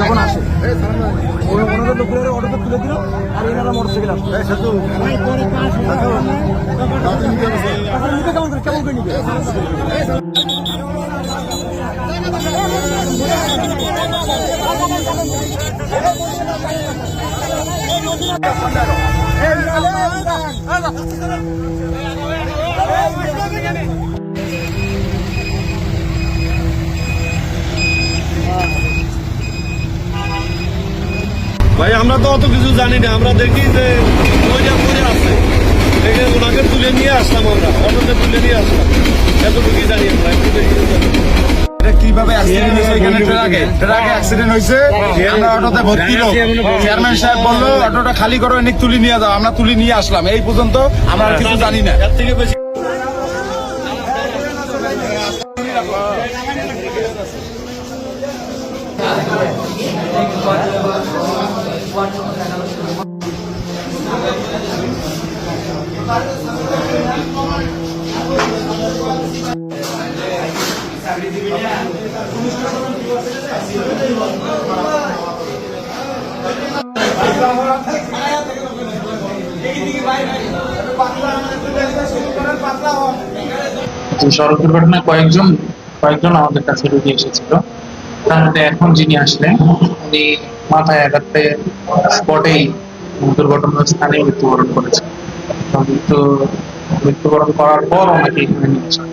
যখন আসে ওনাদের লোকের অটোতে তুলে দিল আর এনারা মোটরসাইকেল আসছে কেমন করে নিবে ভাই আমরা তো অত কিছু জানি না, আমরা দেখি যে ওইটা করে আছে দেখে ওনাকে তুলে নিয়ে আসলাম, আমরা অটোতে তুলে নিয়ে আসলাম, এতটুকুই জানি আমরা। একটু দেখি কিভাবে অ্যাক্সিডেন্ট হয়েছে, এখানে ট্রাকে অ্যাক্সিডেন্ট হয়েছে, আমরা অটোতে ভর্তি লোক, চেয়ারম্যান সাহেব বললো অটোটা খালি করো, এনে তুলে নিয়ে যাও, আমরা তুলে নিয়ে আসলাম, এই পর্যন্ত আমরা আর কিছু জানি না। এর থেকে বেশি সড়ক দুর্ঘটনায় কয়েকজন আমাদের কাছে রুগী এসেছিল। তার মধ্যে এখন যিনি আসলেন উনি মাথায় আঘাত পেয়ে স্পটেই দুর্ঘটনার স্থানে মৃত্যুবরণ করেছেন। মৃত্যুবরণ করার পর ওনাকে এখানে নিয়ে আসা